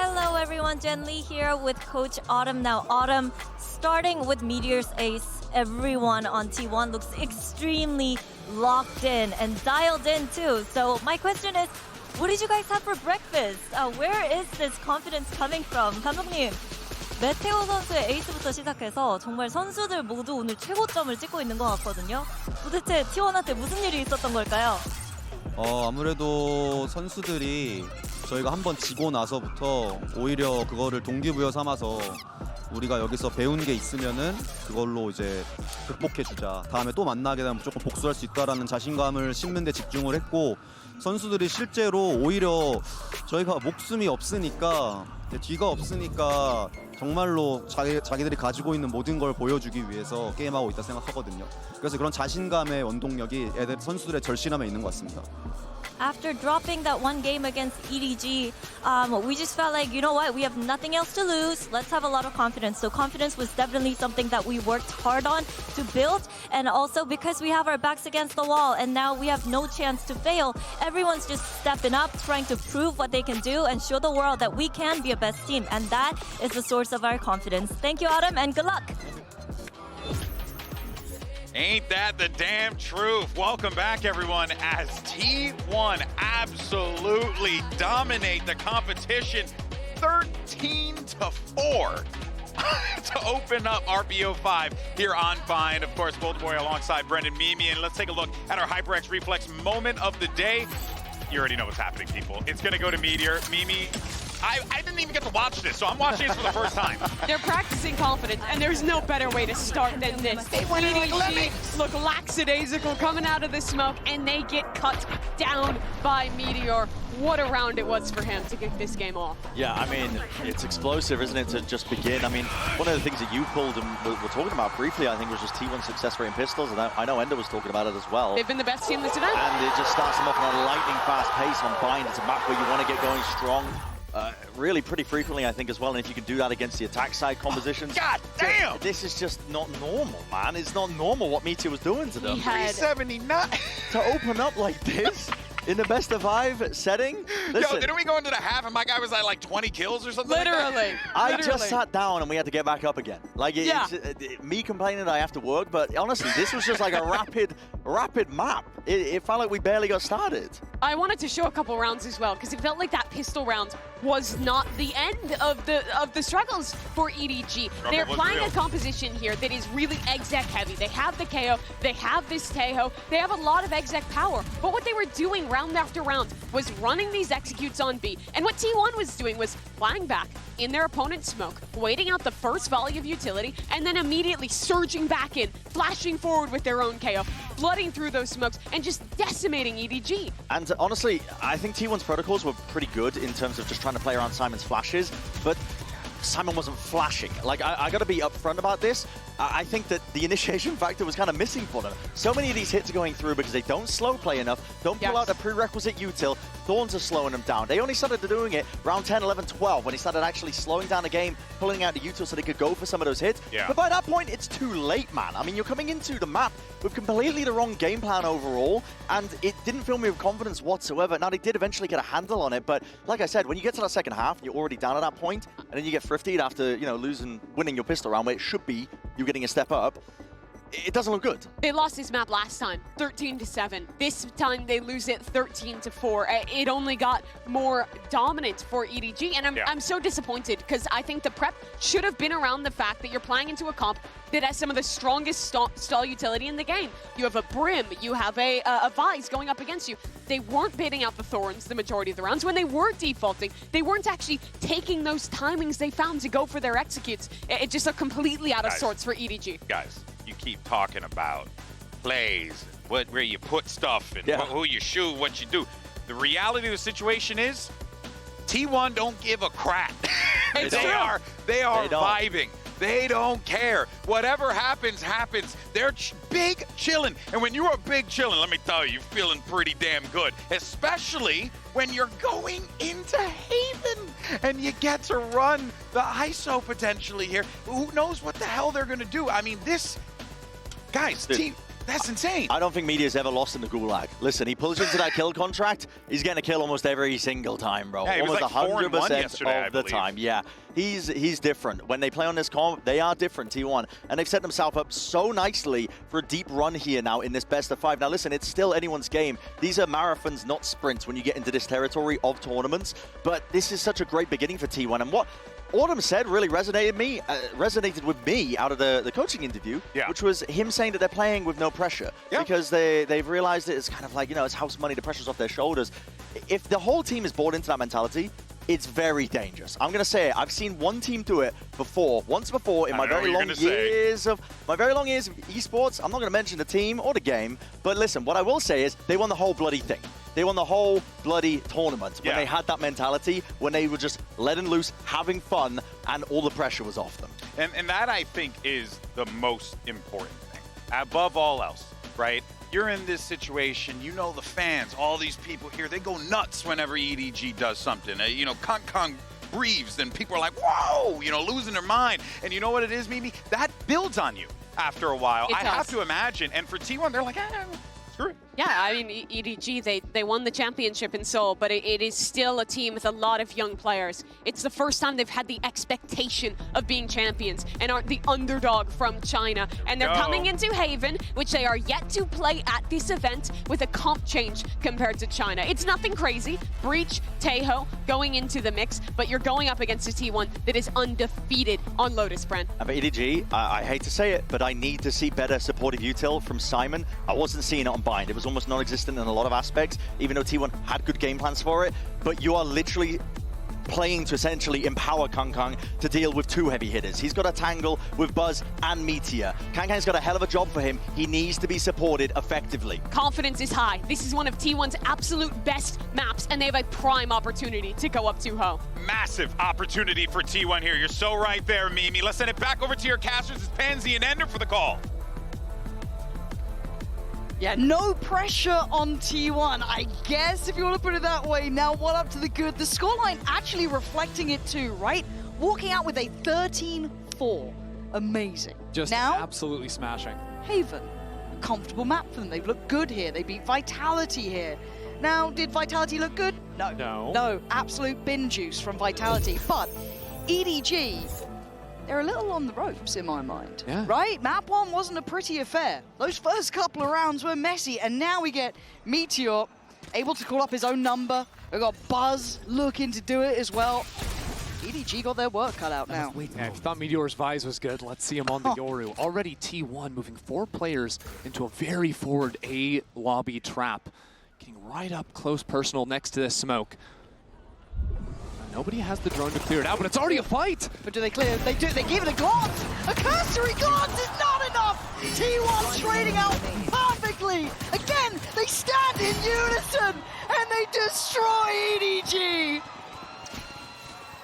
Hello everyone, Jen Lee here with Coach Autumn. Now Autumn, starting with Meteor's ace, everyone on T1 looks extremely locked in and dialed in too. So my question is, what did you guys have for breakfast? Where is this confidence coming from? 감독님, 메테오 선수의 에이스부터 시작해서 정말 선수들 모두 오늘 최고점을 찍고 있는 것 같거든요. 도대체 T1한테 무슨 일이 있었던 걸까요? 아무래도 선수들이 저희가 한번 지고 나서부터 오히려 그거를 동기부여 삼아서 우리가 여기서 배운 게 있으면은 그걸로 이제 극복해주자. 다음에 또 만나게 되면 무조건 복수할 수 있다라는 자신감을 심는 데 집중을 했고, 선수들이 실제로 오히려 저희가 목숨이 없으니까, 뒤가 없으니까 정말로 자기들이 가지고 있는 모든 걸 보여주기 위해서 게임하고 있다 생각하거든요. 그래서 그런 자신감의 원동력이 선수들의 절실함에 있는 것 같습니다. After dropping that one game against EDG, we just felt like, you know what, we have nothing else to lose. Let's have a lot of confidence. So confidence was definitely something that we worked hard on to build. And also because we have our backs against the wall and now we have no chance to fail, everyone's just stepping up, trying to prove what they can do and show the world that we can be a best team. And that is the source of our confidence. Thank you, Autumn, and good luck. Ain't that the damn truth? Welcome back, everyone, as T1 absolutely dominate the competition 13-4 to open up RBO5 here on Vine. Of course, Golden Boy alongside Brendan Mimi. And let's take a look at our HyperX Reflex moment of the day. You already know what's happening, people. It's going to go to Meteor. Mimi, I didn't even get to watch this, so I'm watching this for the first time. They're practicing confidence, and there's no better way to start than this. They went EDG look lackadaisical coming out of the smoke, and they get cut down by Meteor. What a round it was for him to kick this game off. Yeah, I mean, it's explosive, isn't it, to just begin? I mean, one of the things that you pulled and we're talking about briefly, I think, was just T1 success rate in pistols, and I know Ender was talking about it as well. They've been the best team this event. And it just starts them off on a lightning-fast pace on Bind. It's a map where you want to get going strong. Really pretty frequently, I think, as well. And if you can do that against the attack side compositions. God damn! This is just not normal, man. It's not normal what Meteor was doing to them. 379! To open up like this in the best of 5 setting. Listen, Yo, didn't we go into the half and my guy was at like 20 kills or something Literally. like I just sat down and we had to get back up again. Like, Yeah. me complaining I have to work, but honestly, this was just like a rapid map. It felt like we barely got started. I wanted to show a couple rounds as well, because it felt like that pistol round was not the end of the struggles for EDG. They're playing a composition here that is really exec heavy. They have the KO, they have this Tejo, they have a lot of exec power. But what they were doing round after round was running these executes on B. And what T1 was doing was flying back in their opponent's smoke, waiting out the first volley of utility, and then immediately surging back in, flashing forward with their own KO, flooding through those smokes, and just decimating EDG. And honestly, I think T1's protocols were pretty good in terms of just trying to play around Simon's flashes, but Simon wasn't flashing. Like, I gotta be upfront about this. I think that the initiation factor was kind of missing for them. So many of these hits are going through because they don't slow play enough, don't pull out the prerequisite util. Thorns are slowing them down. They only started doing it round 10, 11, 12 when he started actually slowing down the game, pulling out the util so they could go for some of those hits. Yeah. But by that point, it's too late, man. I mean, you're coming into the map with completely the wrong game plan overall, and it didn't fill me with confidence whatsoever. Now, they did eventually get a handle on it, but like I said, when you get to that second half, you're already down at that point, and then you get thriftied after, you know, winning your pistol round where it should be you getting a step up. It doesn't look good. They lost this map last time, 13-7. This time they lose it 13-4. It only got more dominant for EDG, and I'm so disappointed because I think the prep should have been around the fact that you're playing into a comp that has some of the strongest stall utility in the game. You have a Brim, you have a Vise going up against you. They weren't baiting out the Thorns the majority of the rounds. When they were defaulting, they weren't actually taking those timings they found to go for their executes. It just looked completely out of sorts for EDG. Guys, you keep talking about plays, where you put stuff, and who you shoot, what you do. The reality of the situation is, T1 don't give a crap. They are vibing. They don't care. Whatever happens, happens. They're big chillin'. And when you're big chillin', let me tell you, you're feeling pretty damn good. Especially when you're going into Haven and you get to run the ISO potentially here. Who knows what the hell they're gonna do? I mean, this, guys, That's insane. I don't think Media's ever lost in the Gulag. Listen, he pulls into that kill contract, he's getting a kill almost every single time, bro. Yeah, he was almost like 4-1 100% yesterday, of the I believe. time. Yeah, he's different. When they play on this comp, they are different, T1. And they've set themselves up so nicely for a deep run here now in this best of 5. Now listen, it's still anyone's game. These are marathons, not sprints when you get into this territory of tournaments. But this is such a great beginning for T1. And what Autumn said really resonated with me out of the coaching interview, which was him saying that they're playing with no pressure because they've realized it's kind of like, you know, it's house money, the pressure's off their shoulders. If the whole team is bought into that mentality, it's very dangerous. I'm going to say it. I've seen one team do it once before in my very long years of esports. I'm not going to mention the team or the game, but listen, what I will say is they won the whole bloody thing. They won the whole bloody tournament when they had that mentality, when they were just letting loose, having fun, and all the pressure was off them. And that, I think, is the most important thing. Above all else, right? You're in this situation, you know the fans, all these people here, they go nuts whenever EDG does something. You know, Kong breathes and people are like, whoa, you know, losing their mind. And you know what it is, Mimi? That builds on you after a while. I have to imagine. And for T1, they're like, screw it. Yeah, I mean, EDG, they won the championship in Seoul, but it is still a team with a lot of young players. It's the first time they've had the expectation of being champions and are the underdog from China. And they're coming into Haven, which they are yet to play at this event with a comp change compared to China. It's nothing crazy. Breach, Taeho going into the mix, but you're going up against a T1 that is undefeated on Lotus, Bren. And for EDG, I hate to say it, but I need to see better supportive util from Simon. I wasn't seeing it on Bind. It was almost non-existent in a lot of aspects, even though T1 had good game plans for it. But you are literally playing to essentially empower Kong to deal with two heavy hitters. He's got a tangle with Buzz and Meteor. Kang's got a hell of a job for him. He needs to be supported effectively. Confidence is high. This is one of T1's absolute best maps, and they have a prime opportunity to go up 2-0. Massive opportunity for T1 here. You're so right there, Mimi. Let's send it back over to your casters. It's Pansy and Ender for the call. Yeah, no pressure on T1, I guess, if you want to put it that way. Now, what up to the good? The scoreline actually reflecting it too, right? Walking out with a 13-4. Amazing. Just now, absolutely smashing. Haven, a comfortable map for them. They've looked good here. They beat Vitality here. Now, did Vitality look good? No. No, absolute bin juice from Vitality. But EDG, they're a little on the ropes in my mind, right? Map 1 wasn't a pretty affair. Those first couple of rounds were messy, and now we get Meteor able to call up his own number. We've got Buzz looking to do it as well. EDG got their work cut out now. Yeah, if you thought Meteor's Vise was good, let's see him on the Yoru. Already T1 moving 4 players into a very forward A lobby trap. Getting right up close personal next to this smoke. Nobody has the drone to clear it out, but it's already a fight! But do they clear? They do. They give it a glance! A cursory glance is not enough! T1 trading out perfectly! Again, they stand in unison, and they destroy EDG!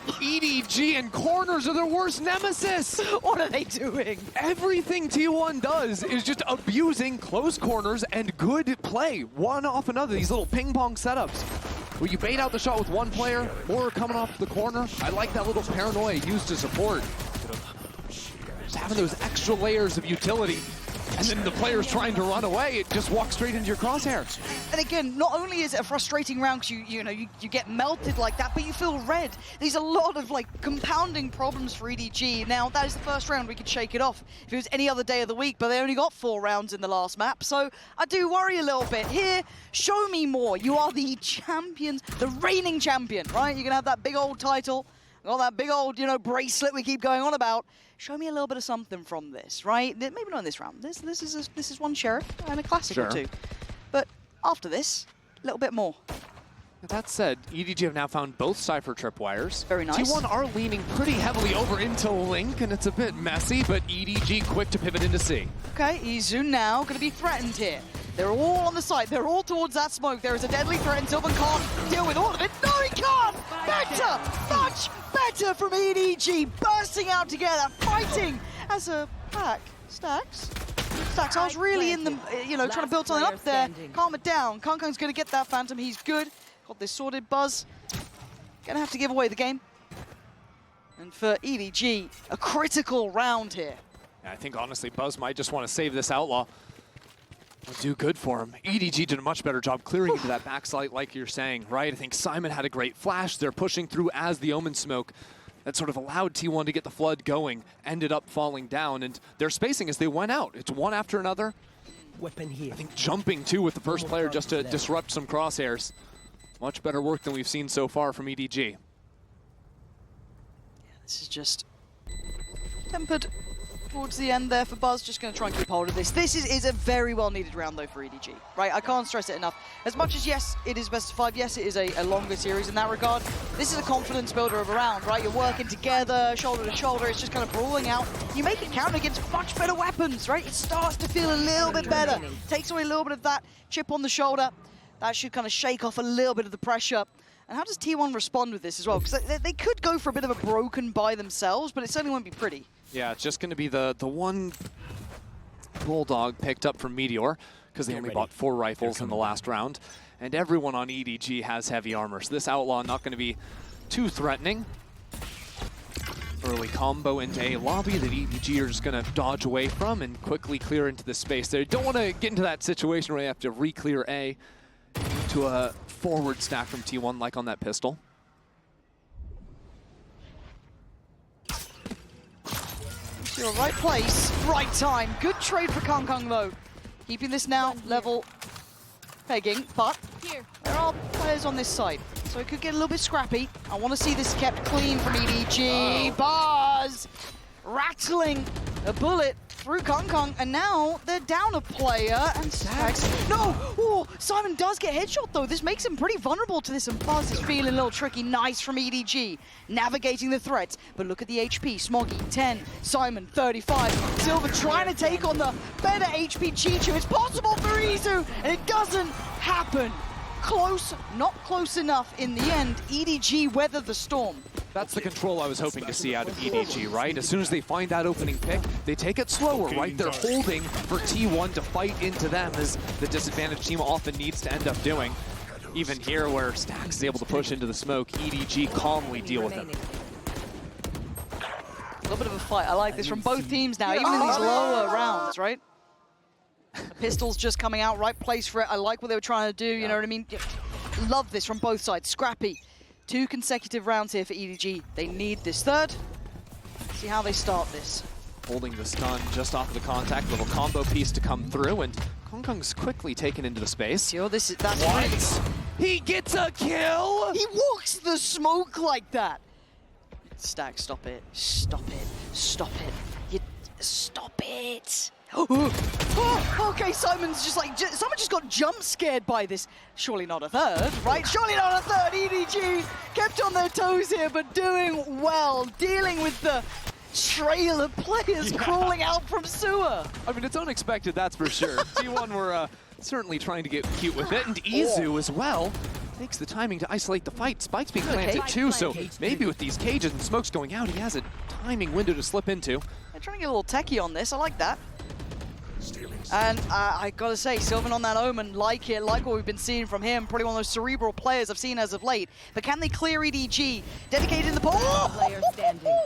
EDG and corners are their worst nemesis! What are they doing? Everything T1 does is just abusing close corners and good play, one off another, these little ping pong setups. Where you bait out the shot with one player, or coming off the corner. I like that little paranoia used to support. Just having those extra layers of utility, and then the player's trying to run away, it just walks straight into your crosshairs. And again, not only is it a frustrating round because you get melted like that, but you feel red. There's a lot of like compounding problems for EDG. Now, that is the first round we could shake it off if it was any other day of the week, but they only got 4 rounds in the last map, so I do worry a little bit. Here, show me more. You are the champions, the reigning champion, right? You're gonna have that big old title, got that big old, bracelet we keep going on about. Show me a little bit of something from this, right? Maybe not in this round. This is one sheriff and a classic or two. But after this, a little bit more. That said, EDG have now found both Cypher tripwires. Very nice. T1 are leaning pretty heavily over into Link, and it's a bit messy, but EDG quick to pivot into C. Okay, Izu now going to be threatened here. They're all on the side. They're all towards that smoke. There is a deadly threat, and Sylvan can't deal with all of it. No, he can't! Better! Much better from EDG. Bursting out together, fighting as a pack. Stacks, I was really in them, trying to build something up there. Calm it down. Kong's going to get that Phantom. He's good. Got this sorted. Buzz going to have to give away the game. And for EDG, a critical round here. I think, honestly, Buzz might just want to save this Outlaw. Do good for him. EDG did a much better job clearing into that backside, like you're saying, right? I think Simon had a great flash. They're pushing through as the Omen smoke that sort of allowed T1 to get the flood going, ended up falling down, and their spacing as they went out. It's one after another. Weapon here. I think jumping too with the first player just to disrupt some crosshairs. Much better work than we've seen so far from EDG. Yeah, this is just tempered towards the end there for Buzz. Just going to try and keep hold of this. This is a very well-needed round, though, for EDG, right? I can't stress it enough. As much as, yes, it is best of 5, yes, it is a longer series in that regard, this is a confidence builder of a round, right? You're working together, shoulder to shoulder. It's just kind of brawling out. You make it count against much better weapons, right? It starts to feel a little bit better. Takes away a little bit of that chip on the shoulder. That should kind of shake off a little bit of the pressure. And how does T1 respond with this as well? Because they could go for a bit of a broken by themselves, but it certainly won't be pretty. Yeah, it's just going to be the one Bulldog picked up from Meteor, because they only bought 4 rifles in the last round. And everyone on EDG has heavy armor, so this Outlaw not going to be too threatening. Early combo into a lobby that EDG are just going to dodge away from and quickly clear into the space. They don't want to get into that situation where they have to re-clear A to a forward stack from T1 like on that pistol. You're right place, right time. Good trade for Kong Kong though. Keeping this now level pegging, but there are players on this side, so it could get a little bit scrappy. I want to see this kept clean from EDG. Buzz rattling a bullet through Kong Kong, and now they're down a player, and Stags. No! Oh, Simon does get headshot though. This makes him pretty vulnerable to this, and Buzz is feeling a little tricky. Nice from EDG, navigating the threats. But look at the HP. Smoggy, 10. Simon, 35. Silver trying to take on the better HP Chichu. It's possible for Izu, and it doesn't happen. Close, not close enough in the end. EDG weather the storm. That's the control I was hoping to see out of EDG, right? As soon as they find that opening pick, they take it slower, right? They're holding for T1 to fight into them, as the disadvantaged team often needs to end up doing. Even here, where Stax is able to push into the smoke, EDG calmly deal with him. A little bit of a fight. I like this from both teams now, even in these lower rounds, right? The pistol's just coming out, right place for it. I like what they were trying to do, you know what I mean? Love this from both sides. Scrappy. 2 consecutive rounds here for EDG. They need this third. See how they start this. Holding the stun just off of the contact, little combo piece to come through, and Kong Kong's quickly taken into the space. Yo, that's What? He gets a kill? He walks the smoke like that. Stack, stop it. Stop it. Stop it. Stop it. Oh, okay, Simon's just like, someone just got jump scared by this. Surely not a third, right? Surely not a third. EDG kept on their toes here, but doing well, dealing with the trail of players crawling out from sewer. I mean, it's unexpected, that's for sure. T1 were certainly trying to get cute with it, and Izu as well takes the timing to isolate the fight. Spike's being planted too, so maybe with these cages and smokes going out, he has a timing window to slip into. They're trying to get a little techie on this. I like that. And I gotta say, Sylvan on that Omen, like it, like what we've been seeing from him. Probably one of those cerebral players I've seen as of late. But can they clear EDG? Dedicated in the ball. Oh!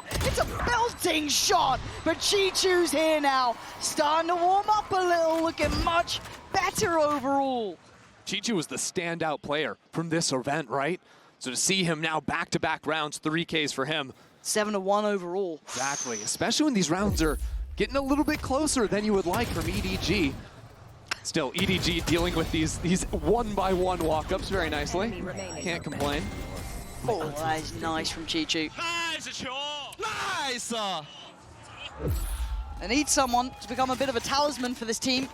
It's a belting shot, but Chichu's here now. Starting to warm up a little, looking much better overall. Chichu was the standout player from this event, right? So to see him now back-to-back rounds, 3Ks for him. 7-1 overall. Exactly, especially when these rounds are getting a little bit closer than you would like from EDG. Still, EDG dealing with these one-by-one walk-ups very nicely. Can't complain. Oh, that is nice from Chichu. Nice! They need someone to become a bit of a talisman for this team.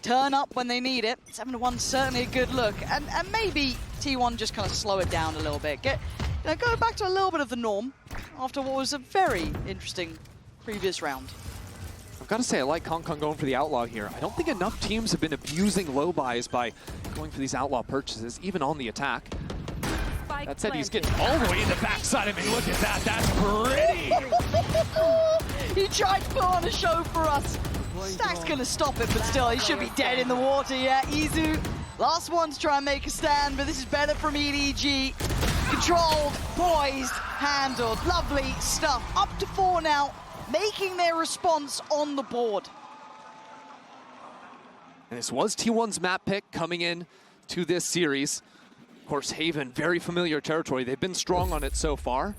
Turn up when they need it. 7-1 certainly a good look. And maybe T1 just kind of slow it down a little bit. Go back to a little bit of the norm after what was a very interesting previous round. I've got to say, I like Kong Kong going for the Outlaw here. I don't think enough teams have been abusing low buys by going for these Outlaw purchases, even on the attack. That said, he's getting all the way in the backside of me. Look at that, that's pretty! He tried to put on a show for us. Stack's gonna stop it, but still, he should be dead in the water. Yeah, Izu, last one to try and make a stand, but this is better from EDG. Controlled, poised, handled. Lovely stuff. Up to 4 now, making their response on the board. And this was T1's map pick coming in to this series. Of course, Haven, very familiar territory. They've been strong on it so far.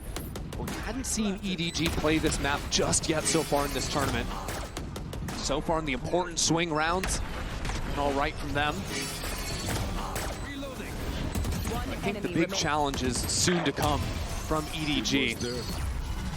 But we hadn't seen EDG play this map just yet so far in this tournament. So far in the important swing rounds, and all right from them. I think the big challenge is soon to come from EDG.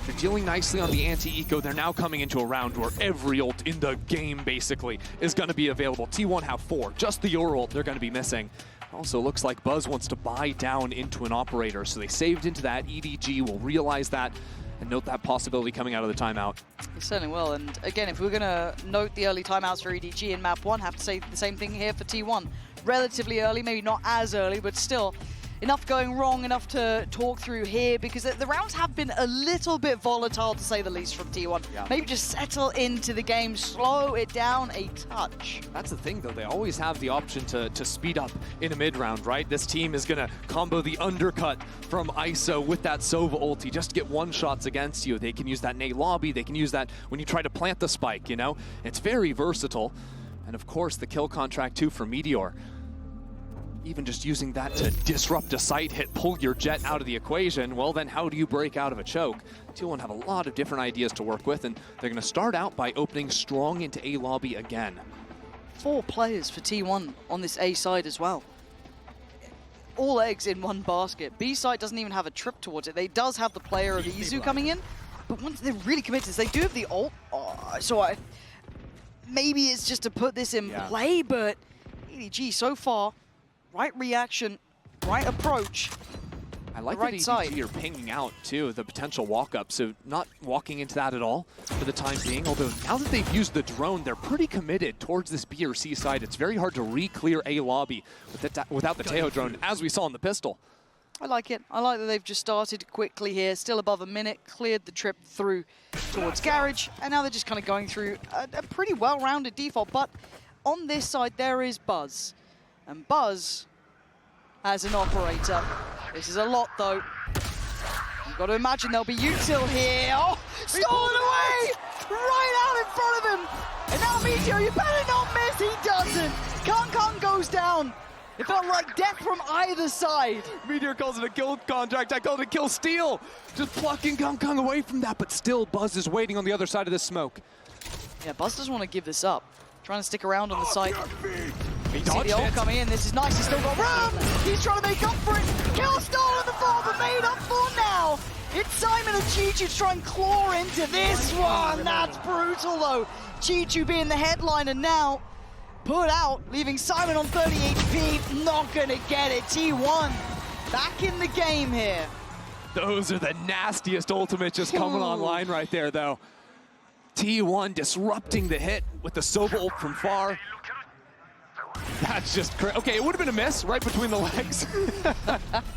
They're dealing nicely on the anti-eco. They're now coming into a round where every ult in the game, basically, is going to be available. T1 have 4. Just the Euro ult they're going to be missing. Also looks like Buzz wants to buy down into an operator, so they saved into that. EDG will realize that and note that possibility coming out of the timeout. It certainly will, and again, if we're going to note the early timeouts for EDG in map 1, have to say the same thing here for T1. Relatively early, maybe not as early, but still enough going wrong, enough to talk through here, because the rounds have been a little bit volatile, to say the least, from T1. Yeah. Maybe just settle into the game, slow it down a touch. That's the thing, though. They always have the option to speed up in a mid-round, right? This team is going to combo the undercut from ISO with that Sova ulti just to get one-shots against you. They can use that Nate lobby. They can use that when you try to plant the spike, you know? It's very versatile. And, of course, the kill contract, too, for Meteor. Even just using that to disrupt a site hit, pull your jet out of the equation, well then how do you break out of a choke? T1 have a lot of different ideas to work with, and they're going to start out by opening strong into A lobby again. 4 players for T1 on this A side as well. All eggs in one basket. B side doesn't even have a trip towards it. They does have the player of Izu coming in, but once they're really committed to this, they do have the ult. Maybe it's just to put this in play, but EDG so far, right reaction, right approach. I like right that side. EDG are pinging out, too, the potential walk-up, so not walking into that at all for the time being. Although now that they've used the drone, they're pretty committed towards this B or C side. It's very hard to re-clear A lobby without the Tejo drone, as we saw in the pistol. I like it. I like that they've just started quickly here, still above a minute, cleared the trip through towards Garage, and now they're just kind of going through a pretty well-rounded default. But on this side, there is Buzz. And Buzz, as an operator, this is a lot though. You've got to imagine there'll be util here. Oh, stolen away! Right out in front of him! And now Meteor, you better not miss, he doesn't! Kong goes down. It felt like death from either side. Meteor calls it a kill contract. I called it kill steal. Just plucking Kong away from that, but still Buzz is waiting on the other side of the smoke. Yeah, Buzz doesn't want to give this up. Trying to stick around on the site. He See dodged the ult it. coming in. This is nice. He's still got room. He's trying to make up for it. Kill stolen before, but made up for now. It's Simon and Chichu to try and claw into this one. That's brutal, though. Chichu being the headliner now. Put out, leaving Simon on 30 HP. Not going to get it. T1 back in the game here. Those are the nastiest ultimates just coming online right there, though. T1 disrupting the hit with the Sova ult from far. That's just crazy. Okay, it would have been a miss right between the legs.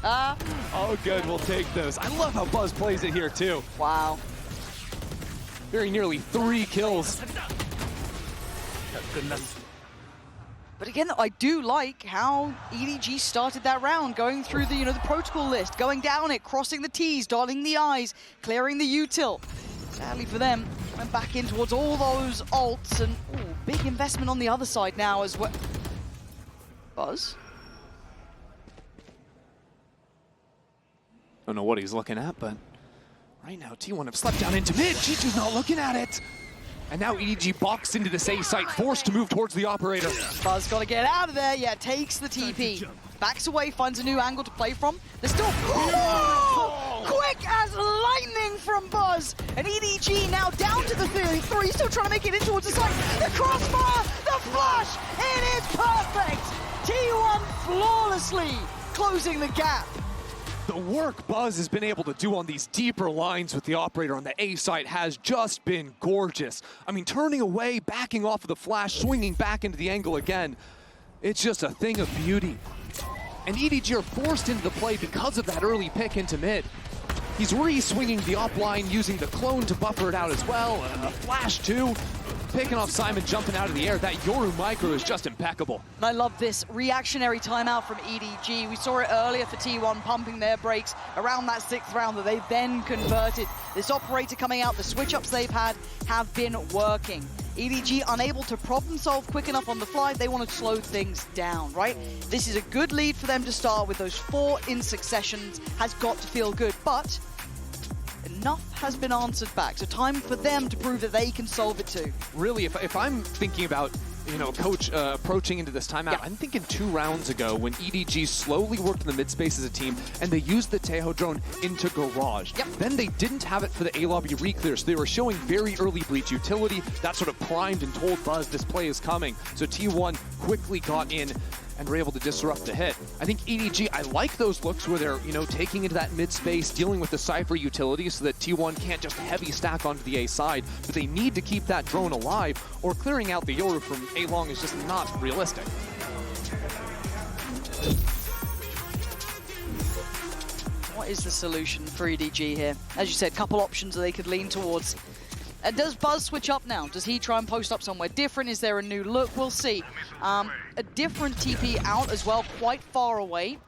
Oh, good. We'll take those. I love how Buzz plays it here, too. Wow. Very nearly 3 kills. But again, I do like how EDG started that round, going through the, the protocol list, going down it, crossing the T's, dotting the I's, clearing the util. Sadly for them, went back in towards all those ults, and big investment on the other side now as well. Buzz? Don't know what he's looking at, but right now T1 have slept down into mid. Chichu's not looking at it. And now EDG boxed into this A site, forced to move towards the operator. Buzz got to get out of there. Yeah, takes the TP. Backs away, finds a new angle to play from. There's still... Quick as lightning from Buzz. And EDG now down to the 33, still trying to make it in towards the site. The crossfire, the flash, it is perfect. T1 flawlessly closing the gap. The work Buzz has been able to do on these deeper lines with the operator on the A site has just been gorgeous. I mean, turning away, backing off of the flash, swinging back into the angle again. It's just a thing of beauty. And EDG are forced into the play because of that early pick into mid. He's re-swinging the op line, using the clone to buffer it out as well. A flash too. Picking off Simon, jumping out of the air. That Yoru micro is just impeccable. And I love this reactionary timeout from EDG. We saw it earlier for T1 pumping their brakes around that 6th round that they then converted. This operator coming out, the switch-ups they've had have been working. EDG unable to problem solve quick enough on the fly. They want to slow things down, right? This is a good lead for them to start with. Those 4 in succession has got to feel good, but enough has been answered back. So time for them to prove that they can solve it too. Really, if I'm thinking about, you know, Coach approaching into this timeout, I'm thinking 2 rounds ago when EDG slowly worked in the mid-space as a team and they used the Taeho drone into Garage. Then they didn't have it for the A-Lobby re-clear, so they were showing very early breach utility. That sort of primed and told Buzz this play is coming. So T1 quickly got in and were able to disrupt the hit. I think EDG, I like those looks where they're, you know, taking into that mid-space, dealing with the Cypher utility so that T1 can't just heavy stack onto the A side, but they need to keep that drone alive, or clearing out the Yoru from A long is just not realistic. What is the solution for EDG here? As you said, couple options that they could lean towards. Does Buzz switch up now? Does he try and post up somewhere different? Is there a new look? We'll see. A different TP out as well, quite far away.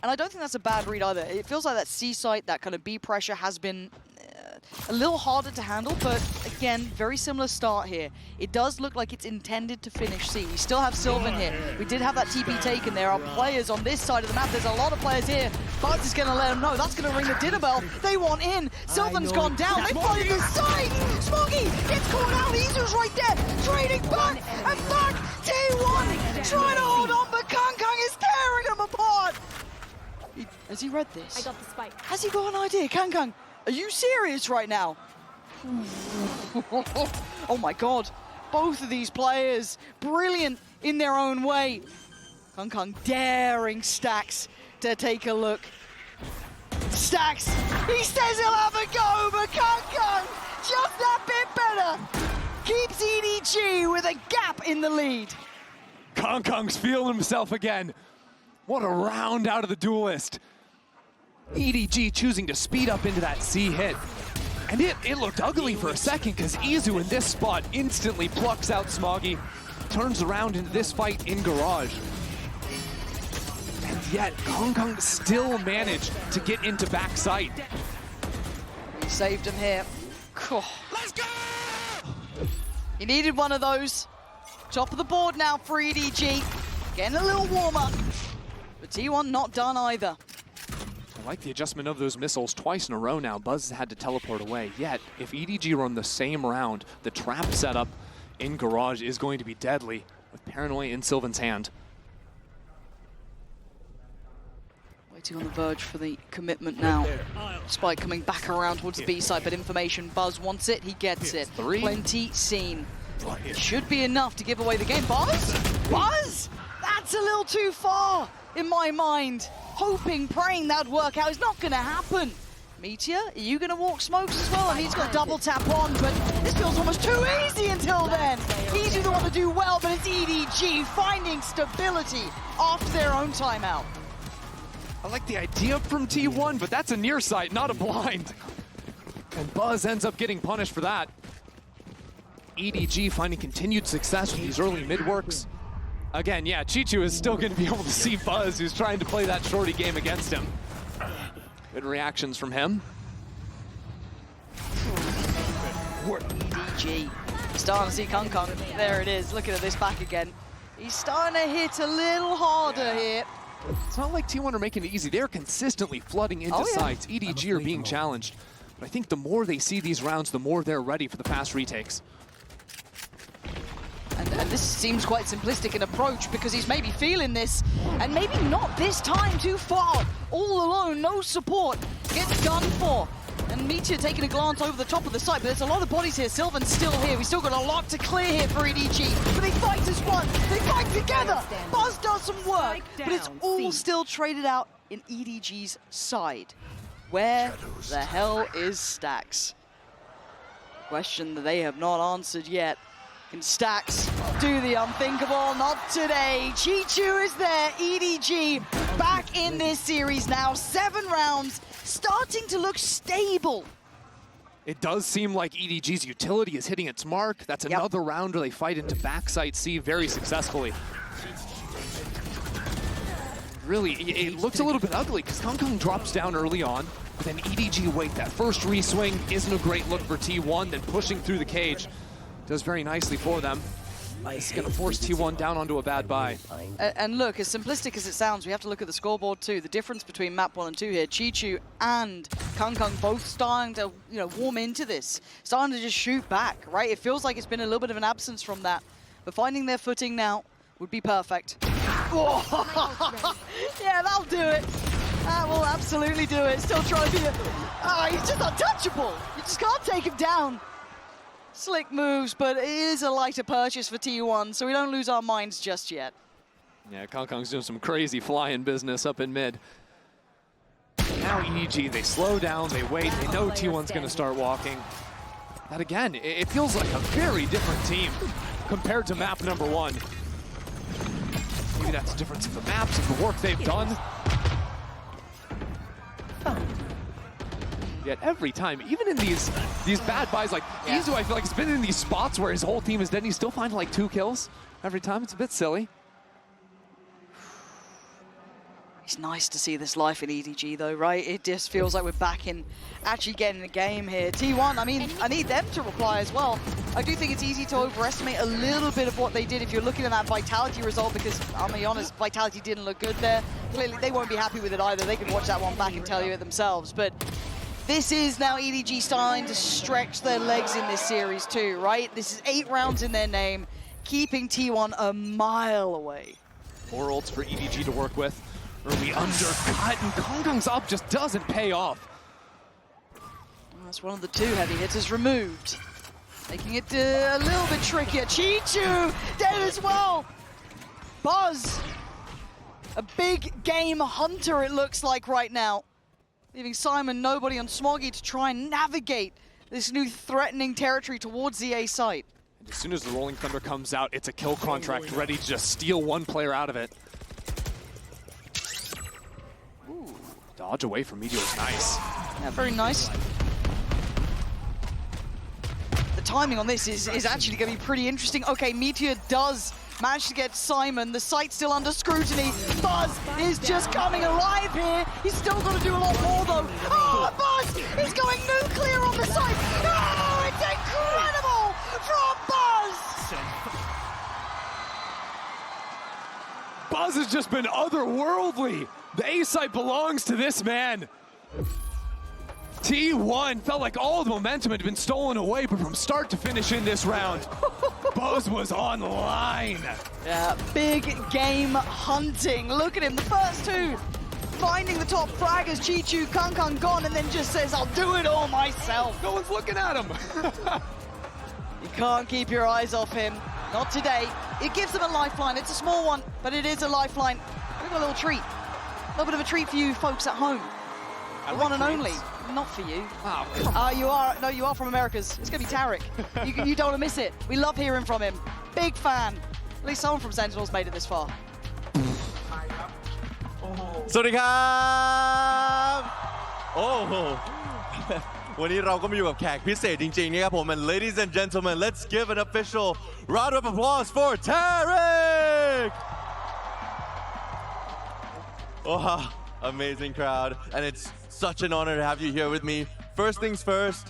And I don't think that's a bad read either. It feels like that C site, that kind of B pressure has been a little harder to handle, but again, very similar start here. It does look like it's intended to finish C. We still have Sylvan here. We did have that TP taken. There are players on this side of the map. There's a lot of players here. Buzz is going to let them know. That's going to ring the dinner bell. They want in. Sylvan's gone down. They flooded the side. Smoggy gets caught out. Izu's right there. Trading back and back. T1 trying to hold on, but Kang is tearing them apart. Has he read this? I got the spike. Has he got an idea? Kang, are you serious right now? Oh my god. Both of these players, brilliant in their own way. Kang daring Stax to take a look. Stax, he says he'll have a go, but Kang, just that bit better, keeps EDG with a gap in the lead. Kang's feeling himself again. What a round out of the duelist. EDG choosing to speed up into that C hit. And it looked ugly for a second because Izu in this spot instantly plucks out Smoggy, turns around into this fight in Garage. And yet, Kang still managed to get into backside. He saved him here. Let's go! He needed one of those. Top of the board now for EDG. Getting a little warmer. But T1 not done either. I like the adjustment of those missiles twice in a row now. Buzz has had to teleport away. Yet, if EDG run the same round, the trap setup in Garage is going to be deadly with Paranoia in Sylvan's hand. Waiting on the verge for the commitment now. Spike coming back around towards the B side, but information. Buzz wants it, he gets it. 3. Plenty seen. Should be enough to give away the game. Buzz? Buzz? That's a little too far in my mind. Hoping, praying that'd work out. It's not going to happen. Meteor, are you going to walk smokes as well? I mean, he's got double tap on, but this feels almost too easy until then. Easy the one to do well, but it's EDG finding stability after their own timeout. I like the idea from T1, but that's a near sight, not a blind. And Buzz ends up getting punished for that. EDG finding continued success with these early mid-works. Again, yeah, Chichu is still going to be able to see Buzz, who's trying to play that shorty game against him. Good reactions from him. EDG starting to see Kang. There it is, looking at this back again. He's starting to hit a little harder here. It's not like T1 are making it easy. They're consistently flooding into sides. EDG are being challenged. But I think the more they see these rounds, the more they're ready for the fast retakes. And this seems quite simplistic in approach because he's maybe feeling this, and maybe not this time too far. All alone, no support, gets done for. And Meteor taking a glance over the top of the site, but there's a lot of bodies here. Sylvan's still here. We still got a lot to clear here for EDG. But they fight as one. They fight together. Buzz does some work, but it's all still traded out in EDG's side. Where the hell is Stax? Question that they have not answered yet. Can Stax do the unthinkable? Not today. Chichu is there. EDG back in this series now. 7 rounds, starting to look stable. It does seem like EDG's utility is hitting its mark. That's another round where they fight into backside C very successfully. Really, it looks a little bit ugly because Kang drops down early on, but then EDG wait. That first re-swing isn't a great look for T1, then pushing through the cage. Does very nicely for them. It's going to force T1 down onto a bad buy. And look, as simplistic as it sounds, we have to look at the scoreboard too. The difference between map 1 and 2 here, Chichu and Kung both starting to, warm into this. Starting to just shoot back, right? It feels like it's been a little bit of an absence from that. But finding their footing now would be perfect. Yeah, that'll do it. That will absolutely do it. Still trying to be he's just untouchable. You just can't take him down. Slick moves, but it is a lighter purchase for T1, so we don't lose our minds just yet. Yeah, Kong's doing some crazy flying business up in mid. Now EDG, they slow down, they wait, they know T1's going to start walking. That again, it feels like a very different team compared to map number 1. Maybe that's a difference of the maps, of the work they've done. Yet every time, even in these bad buys, like Izu, I feel like he's been in these spots where his whole team is dead and he's still finding like 2 kills every time. It's a bit silly. It's nice to see this life in EDG though, right? It just feels like we're back in actually getting the game here. T1, I mean, I need them to reply as well. I do think it's easy to overestimate a little bit of what they did if you're looking at that Vitality result, because I'll be honest, Vitality didn't look good there. Clearly, they won't be happy with it either. They can watch that one back and tell you it themselves. But this is now EDG starting to stretch their legs in this series too, right? This is 8 rounds in their name, keeping T1 a mile away. 4 ults for EDG to work with. Early undercut, and Kong's up just doesn't pay off. That's one of the 2 heavy hitters removed, making it a little bit trickier. Chichu dead as well. Buzz, a big game hunter it looks like right now, leaving Simon, Nobody, and Smoggy to try and navigate this new threatening territory towards the A site. And as soon as the Rolling Thunder comes out, it's a kill contract ready to just steal one player out of it. Ooh, dodge away from Meteor is nice. Yeah, very nice. The timing on this is actually going to be pretty interesting. Okay, Meteor does manage to get Simon. The site's still under scrutiny. Buzz is just coming alive here. He's still got to do a lot more though. Oh, Buzz is going nuclear on the site. Oh, it's incredible from Buzz. Buzz has just been otherworldly. The A site belongs to this man. T1 felt like all the momentum had been stolen away, but from start to finish in this round, Buzz was online. Yeah, big game hunting. Look at him, the first 2 finding the top fraggers. Chichu, Kung gone, and then just says, I'll do it all myself. No one's looking at him. You can't keep your eyes off him. Not today. It gives them a lifeline. It's a small one, but it is a lifeline. We've got a little treat. A little bit of a treat for you folks at home. The one and only. Not for you. Oh, come on. You are. No, you are from Americas. It's going to be Tarik. You don't want to miss it. We love hearing from him. Big fan. At least someone from Sentinels made it this far. สวัสดีครับโอ้โห วันนี้เราก็มาอยู่กับแขกพิเศษจริงๆนะครับผม and ladies and gentlemen let's give an official round of applause for Tarik wow amazing crowd and it's such an honor to have you here with me. First things first,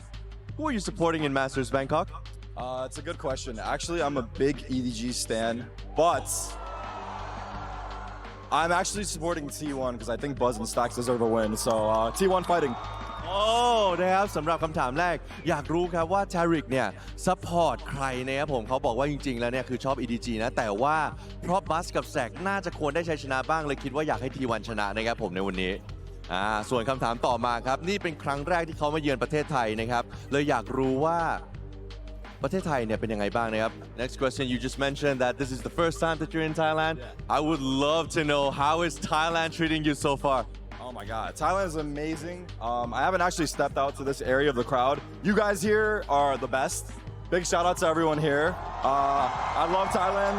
who are you supporting in Masters Bangkok? It's a good question. Actually, I'm a big EDG stan, but I'm actually supporting T1 because I think Buzz and Stacks deserve a win. So T1 fighting. โอ้นะครับสำหรับคำถามแรกอยากรู้ครับว่า Tarik เนี่ยซัพพอร์ตใครนะครับผมเขาบอกว่าจริงๆแล้วเนี่ยคือชอบ EDG นะแต่ว่าเพราะบัสกับแซกน่าจะควรได้ชัยชนะบ้างเลยคิดว่าอยากให้ T1 ชนะนะครับผมในวันนี้ส่วนคำถามต่อมาครับนี่เป็นครั้งแรกที่เขามาเยือนประเทศไทยนะครับเลยอยากรู้ว่าประเทศไทยเนี่ยเป็นยังไงบ้างนะครับ Next question you just mentioned that this is the first time that you're in Thailand I would love to know how is Thailand treating you so far Oh my God, Thailand is amazing. I haven't actually stepped out to this area of the crowd. You guys here are the best. Big shout out to everyone here. I love Thailand,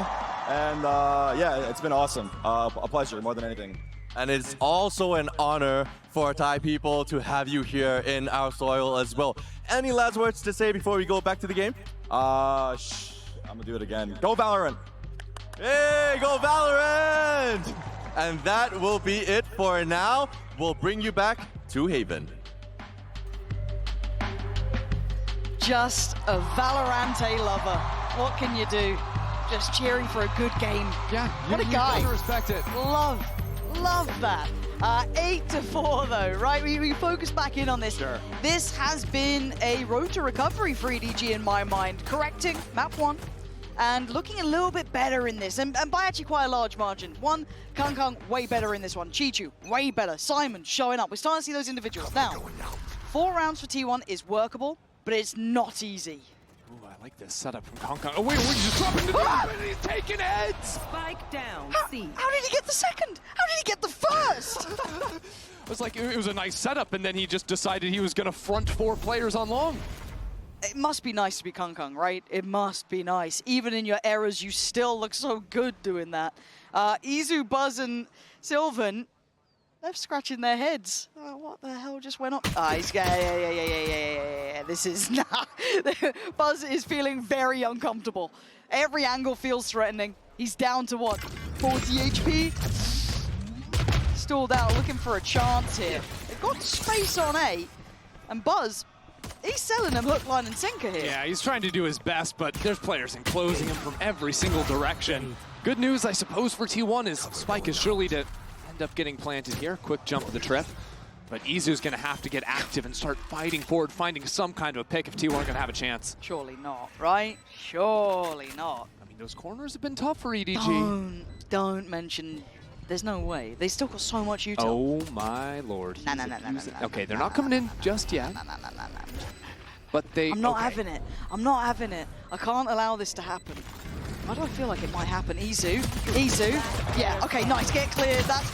and yeah, it's been awesome. A pleasure more than anything. And it's also an honor for Thai people to have you here in our soil as well. Any last words to say before we go back to the game? I'm gonna do it again. Go Valorant! Hey, go Valorant! And that will be it for now. We'll bring you back to Haven. just a Valorant lover. What can you do? Just cheering for a good game. Yeah, What a guy. You respect it. Love that. 8-4 though, right? We focus back in on this. Sure. This has been a road to recovery for EDG in my mind. Correcting map 1 and looking a little bit better in this, and by actually quite a large margin. One, Kung way better in this one. Chichu, way better. Simon showing up. We're starting to see those individuals. Now, 4 rounds for T1 is workable, but it's not easy. Ooh, I like this setup from Kong. Oh, wait, he's just dropping the drop and he's taking heads! Spike down, C. How did he get the second? How did he get the first? It was like, it was a nice setup, and then he just decided he was going to front 4 players on long. It must be nice to be Kung, right? It must be nice. Even in your errors, you still look so good doing that. Izu, Buzz, and Sylvan, they're scratching their heads. What the hell just went on? Yeah. This is not. Buzz is feeling very uncomfortable. Every angle feels threatening. He's down to what? 40 HP? Stalled out, looking for a chance here. They've got space on A, and Buzz, he's selling them hook, line, and sinker here. Yeah, he's trying to do his best, but there's players enclosing him from every single direction. Good news, I suppose, for T1 is Spike is surely to end up getting planted here. Quick jump to the trip. But Izu's going to have to get active and start fighting forward, finding some kind of a pick if T1 are going to have a chance. Surely not, right? Surely not. I mean, those corners have been tough for EDG. Don't mention. There's no way. They still got so much util. Oh my lord. Nah. Okay, they're not coming in just yet. Nah. But they. I'm not okay. having it. I'm not having it. I can't allow this to happen. Why do I feel like it might happen? Izu. Yeah, okay, nice. Get cleared. That's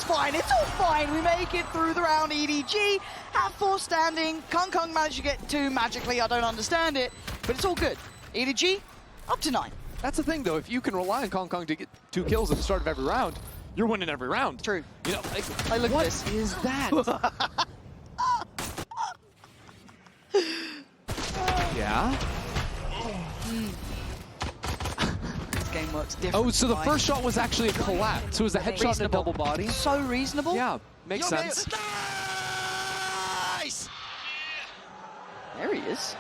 fine. It's all fine. We make it through the round. EDG have 4 standing. Kung managed to get 2 magically. I don't understand it, but it's all good. EDG up to 9. That's the thing, though. If you can rely on Kong to get 2 kills at the start of every round, you're winning every round. True. You know, like, I look what at this. is that? Yeah. This game works different. Oh, so the first shot was actually a collapse. So it was a headshot and a double body. So reasonable. Yeah, makes sense. Nice! There he is.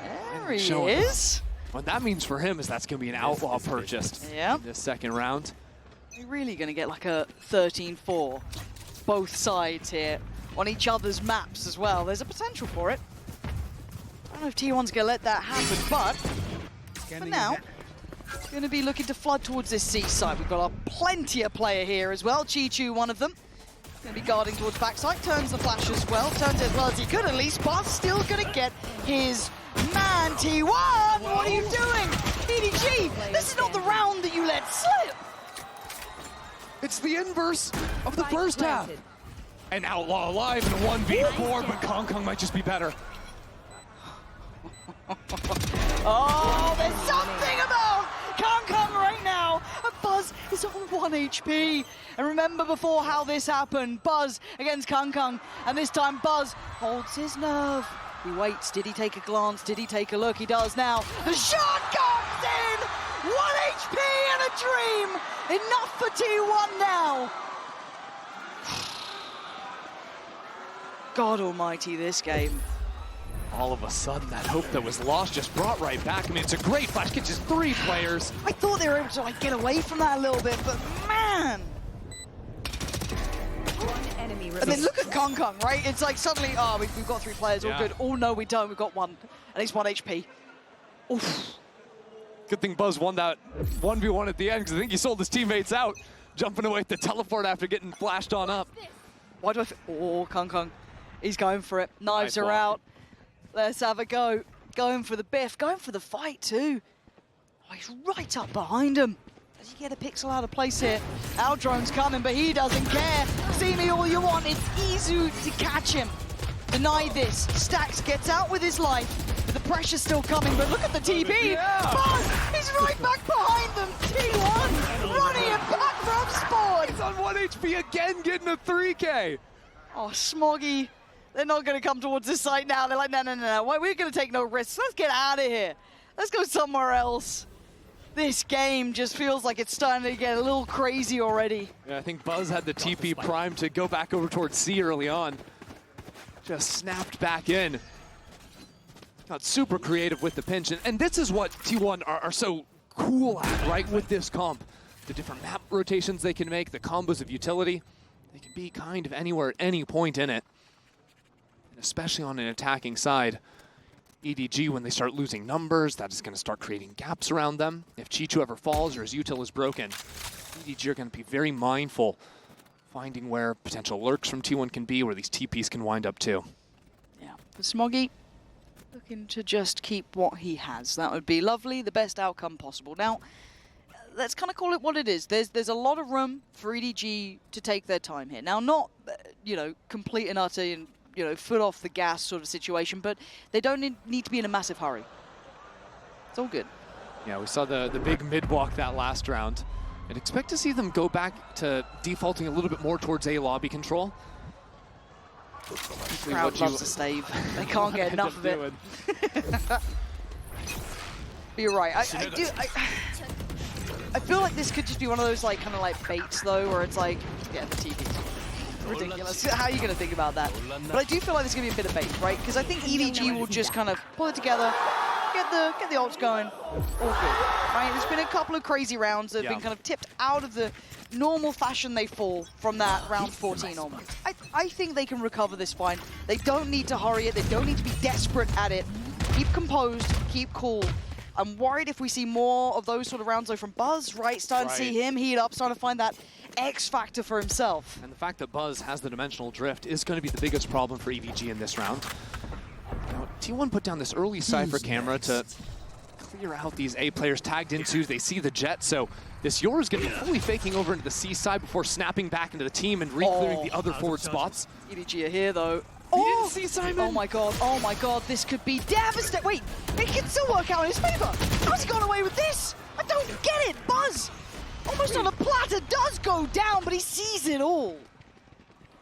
There he Showing is. What that means for him is that's going to be an outlaw purchased Yeah. in this second round. We're really going to get like a 13-4, both sides here, on each other's maps as well. There's a potential for it. I don't know if T1's going to let that happen, but for now, going to be looking to flood towards this C side. We've got a plenty of player here as well. Chichu, one of them. Going to be guarding towards backside, turns the flash as well, turns it as well as he could at least, but still going to get his man. T1, what are you doing? EDG, this is not the round that you let slip. It's the inverse of the first half. An outlaw alive in a 1v4, but Kong might just be better. Oh, there's something about Kong right now. And Buzz is on 1 HP. And remember before how this happened. Buzz against Kong. And this time Buzz holds his nerve. He waits. Did he take a glance? Did he take a look? He does now. The shot comes in! 1 HP and a dream! Enough for T1 now. God almighty, this game. All of a sudden, that hope that was lost just brought right back. I mean, it's a great flash. Catches 3 players. I thought they were able to like get away from that a little bit, but man! Enemy And then look at Kong, right? It's like suddenly, oh, we've got 3 players, all Yeah. good. Oh no, we don't, we've got 1. At least 1 HP. Oof. Good thing Buzz won that 1v1 at the end, because I think he sold his teammates out, jumping away at the teleport after getting flashed on up. Why do I oh, Kong. He's going for it. Knives Nice are block. out. Let's have a go. Going for the biff, going for the fight too. Oh, he's right up behind him. Does he get a pixel out of place here? Our drone's coming, but he doesn't care. See me all you want. It's Izu to catch him. Deny this. Stacks gets out with his life, but the pressure's still coming. But look at the TP. Buzz, he's right back behind them. T1 running it back from spawn. He's on 1 HP again, getting a 3K. Oh, Smoggy. They're not going to come towards this site now. They're like, no. We're going to take no risks. Let's get out of here. Let's go somewhere else. This game just feels like it's starting to get a little crazy already. Yeah, I think Buzz had the TP prime to go back over towards C early on. Just snapped back in. Got super creative with the pinch, and this is what T1 are so cool at, right, with this comp. The different map rotations they can make, the combos of utility. They can be kind of anywhere at any point in it. And especially on an attacking side. EDG, when they start losing numbers, that is going to start creating gaps around them. If Chichu ever falls or his util is broken, EDG are going to be very mindful, finding where potential lurks from T1 can be, where these TPs can wind up too. Yeah, the Smoggy looking to just keep what he has. That would be lovely, the best outcome possible. Now, let's kind of call it what it is. There's a lot of room for EDG to take their time here. Now, not, you know, complete and utter and, you know, foot off the gas sort of situation, but they don't need to be in a massive hurry. It's all good. Yeah, we saw the big mid-walk that last round. And expect to see them go back to defaulting a little bit more towards A lobby control. The crowd loves to stave. They can't get enough of it. But you're right. I feel like this could just be one of those like kind of like baits though, where it's like, yeah, the TV's ridiculous. How are you going to think about that? But I do feel like there's going to be a bit of bait, right? Because I think EDG will just kind of pull it together, get the ults going, all good, right? There's been a couple of crazy rounds that have been kind of tipped out of the normal fashion they fall from that round 14 onwards. I think they can recover this fine. They don't need to hurry it. They don't need to be desperate at it. Keep composed, keep cool. I'm worried if we see more of those sort of rounds though from Buzz, right? Starting to see him heat up, starting to find that X factor for himself. And the fact that Buzz has the dimensional drift is going to be the biggest problem for EDG in this round. Now, T1 put down this early Cypher camera to clear out these A players tagged into. They see the jet, so this Yor is going to be fully faking over into the C side before snapping back into the team and re-clearing the other forward spots. EDG are here though. He didn't see Simon. Oh my god, this could be devastating. Wait, it can still work out in his favor. How's he got away with this? I don't get it. Buzz, almost on a platter, does go down, but he sees it all.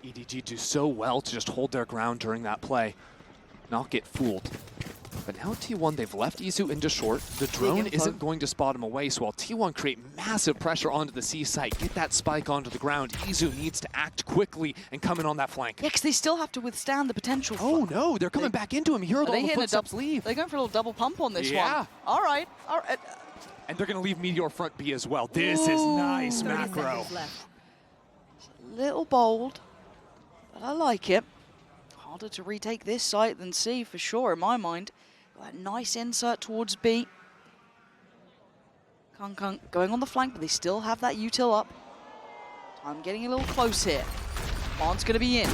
EDG do so well to just hold their ground during that play, not get fooled. But now T1, they've left Izu into short. The drone isn't going to spot him away, so while T1 create massive pressure onto the C site, get that spike onto the ground, Izu needs to act quickly and come in on that flank. Yeah, because they still have to withstand the potential. Oh no, they're coming back into him. He heard all the footsteps leave. They're going for a little double pump on this one. Yeah. All right. And they're going to leave Meteor front B as well. This is nice macro. A little bold, but I like it. Harder to retake this site than C for sure, in my mind. Got that nice insert towards B. Kung going on the flank, but they still have that util up. Time getting a little close here. Bond's going to be in.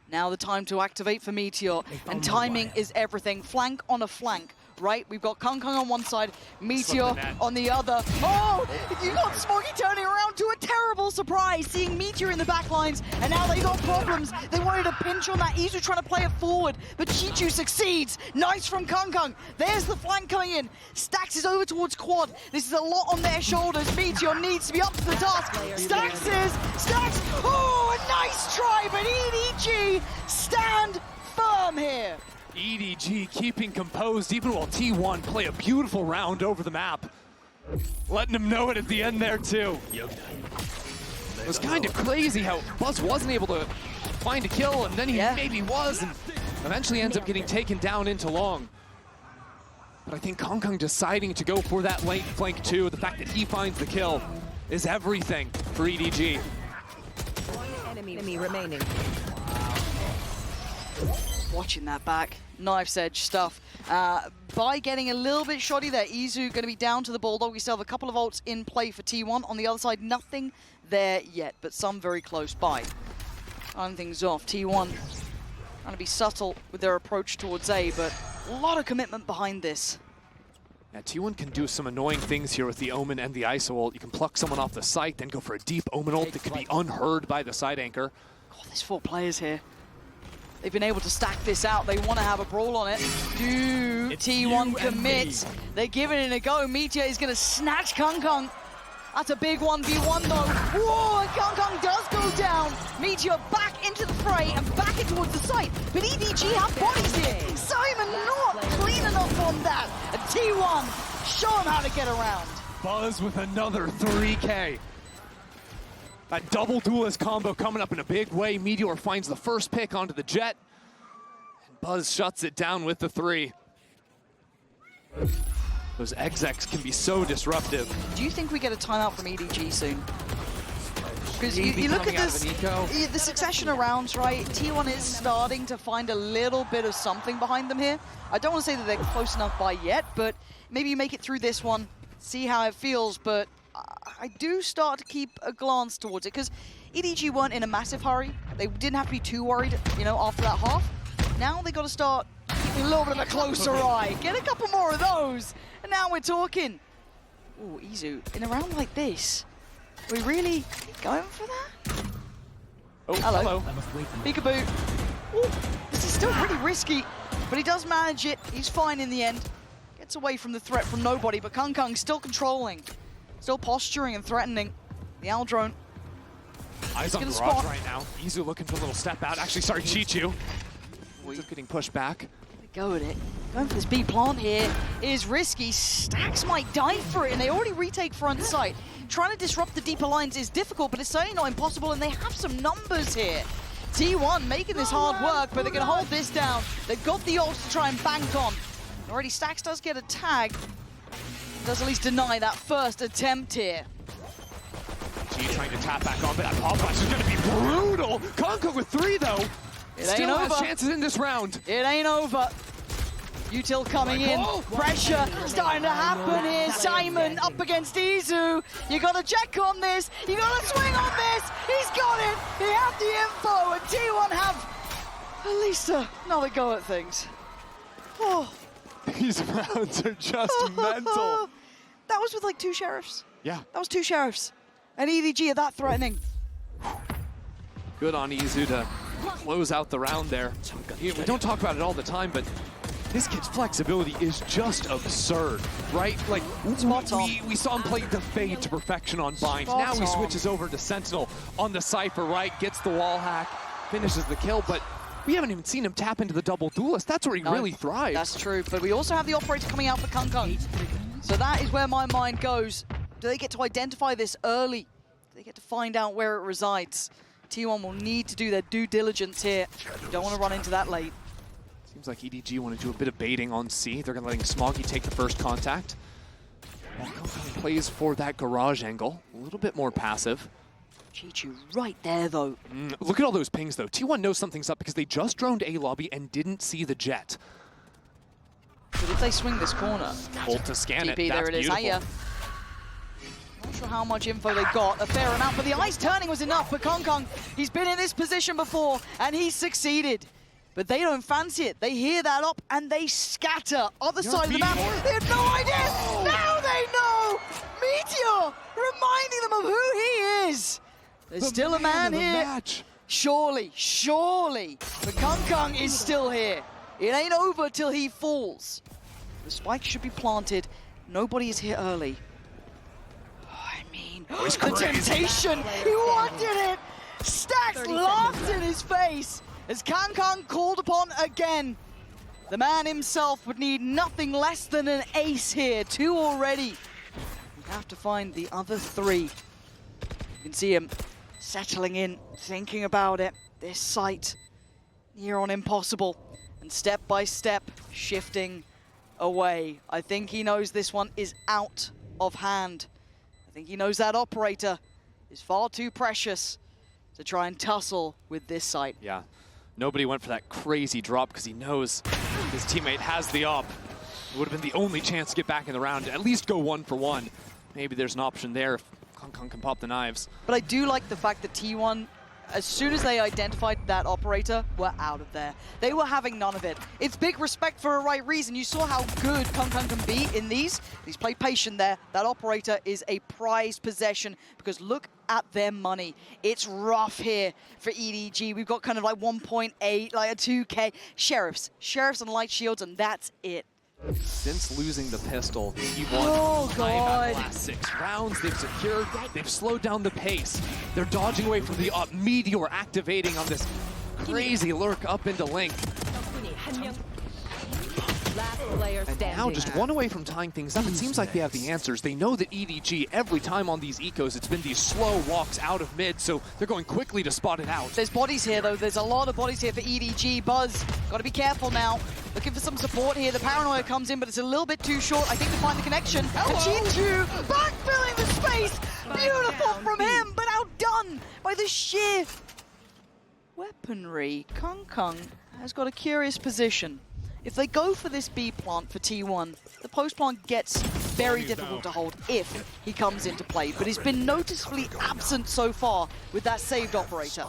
Now the time to activate for Meteor, and timing is everything. Flank on a flank, right? We've got Kung on one side, Meteor on the other. Oh, you got Smoggy turning around to a terrible surprise, seeing Meteor in the back lines, and now they got problems. They wanted a pinch on that. Izu trying to play it forward, but Chichu succeeds. Nice from Kung. There's the flank coming in. Stax is over towards Quad. This is a lot on their shoulders. Meteor needs to be up to the task. Stax, oh, a nice try, but EDG stand firm here. EDG keeping composed even while T1 play a beautiful round over the map. Letting him know it at the end there too. It was kind of crazy how Buzz wasn't able to find a kill, and then he maybe was, and eventually ends up getting taken down into long. But I think Kung deciding to go for that late flank too, the fact that he finds the kill, is everything for EDG. One enemy remaining. Watching that back, knife's edge stuff. By getting a little bit shoddy there, Izu going to be down to the Bulldog. We still have a couple of ults in play for T1. On the other side, nothing there yet, but some very close by. Starting things off, T1 trying to be subtle with their approach towards A, but a lot of commitment behind this. Now, T1 can do some annoying things here with the Omen and the ISO ult. You can pluck someone off the site, then go for a deep Omen ult that could be unheard by the side anchor. Oh, there's 4 players here. They've been able to stack this out. They want to have a brawl on it. Do T1 commit? They're giving it a go. Meteor is going to snatch Kung. That's a big 1v1 though. Whoa, and Kung does go down. Meteor back into the fray and back in towards the site. But EDG have bodies here. Simon not clean enough on that. And T1, show him how to get around. Buzz with another 3K. That double duelist combo coming up in a big way. Meteor finds the first pick onto the jet. And Buzz shuts it down with the 3. Those execs can be so disruptive. Do you think we get a timeout from EDG soon? Because you Maybe look at coming out of this, an eco. the succession of rounds, right? T1 is starting to find a little bit of something behind them here. I don't want to say that they're close enough by yet, but maybe you make it through this one, see how it feels, but I do start to keep a glance towards it, because EDG weren't in a massive hurry. They didn't have to be too worried, you know, after that half. Now they got to start keeping a little bit of a closer eye. Get a couple more of those, and now we're talking. Ooh, Izu, in a round like this, are we really going for that? Oh, Hello. hello. Peekaboo. Ooh, this is still pretty risky, but he does manage it. He's fine in the end. Gets away from the threat from nobody, but Kung still controlling. Still posturing and threatening. The Owl drone. Eyes on gonna Garage spot. right now. Izu looking for a little step out. Actually, sorry, Chichu. Just getting pushed back. Go at it. Going for this B plant here is risky. Stacks might die for it, and they already retake front site. Trying to disrupt the deeper lines is difficult, but it's certainly not impossible, and they have some numbers here. T1 making this hard work, but they can hold this down. They've got the ults to try and bank on. Already Stacks does get a tag. Does at least deny that first attempt here. G trying to tap back on, but that pop flash is going to be brutal. Kung with 3, though. It Still ain't has over. chances in this round. It ain't over. Util coming in. Pressure starting to happen here. Simon up against Izu. You got to check on this. You got to swing on this. He's got it. He had the info, and T1 have at least another go at things. Oh. These rounds are just mental. That was with like 2 sheriffs. Yeah. That was 2 sheriffs. And EDG are that threatening. Good on Izu to close out the round there. We don't talk about it all the time, but this kid's flexibility is just absurd, right? Like, we saw him play the Fade to perfection on Bind. Now he switches over to Sentinel on the Cypher, right? Gets the wall hack, finishes the kill, but we haven't even seen him tap into the double duelist. That's where he really thrives. That's true, but we also have the operator coming out for Kung. So that is where my mind goes. Do they get to identify this early? Do they get to find out where it resides? T1 will need to do their due diligence here. Don't want to run into that late. Seems like EDG want to do a bit of baiting on C. They're going to letting Smoggy take the first contact. While Kung plays for that garage angle. A little bit more passive. Chichu right there, though. Look at all those pings, though. T1 knows something's up because they just droned A lobby and didn't see the jet. But if they swing this corner, Ult to scan TP, it. That's there it is. beautiful. Hiya. Not sure how much info they got. A fair amount, but the eyes turning was enough for Kung. He's been in this position before, and he's succeeded. But they don't fancy it. They hear that up, and they scatter. Other side of the map. They had no idea. Now they know. Meteor reminding them of who he is. There's still a man here. Match. Surely. But Kung is still here. It ain't over till he falls. The spike should be planted. Nobody is here early. I mean, the temptation. He wanted it. Stacks laughed in his face as Kung called upon again. The man himself would need nothing less than an ace here. 2 already. We have to find the other 3. You can see him settling in, thinking about it. This site, near on impossible. And step by step, shifting away. I think he knows this one is out of hand. I think he knows that operator is far too precious to try and tussle with this site. Yeah, nobody went for that crazy drop because he knows his teammate has the op. It would have been the only chance to get back in the round, at least go 1 for 1. Maybe there's an option there if Kung can pop the knives. But I do like the fact that T1, as soon as they identified that operator, were out of there. They were having none of it. It's big respect for a right reason. You saw how good Kung can be in these. He's played patient there. That operator is a prized possession because look at their money. It's rough here for EDG. We've got kind of like 1.8, like a 2K. Sheriffs and light shields, and that's it. Since losing the pistol, he won Oh, 5 out of God. the last 6 rounds. They've secured, they've slowed down the pace. They're dodging away from the Meteor activating on this crazy lurk up into Link. Last player And standing. now just one away from tying things up. It seems like they have the answers. They know that EDG, every time on these ecos, it's been these slow walks out of mid, so they're going quickly to spot it out. There's bodies here, though. There's a lot of bodies here for EDG. Buzz, got to be careful now. Looking for some support here. The paranoia comes in, but it's a little bit too short. I think to find the connection. And Chichu backfilling the space. Beautiful from him, but outdone by the sheer weaponry. Kung Kung has got a curious position. If they go for this B plant for T1, the post plant gets very difficult to hold if he comes into play. But he's been noticeably absent so far with that saved operator.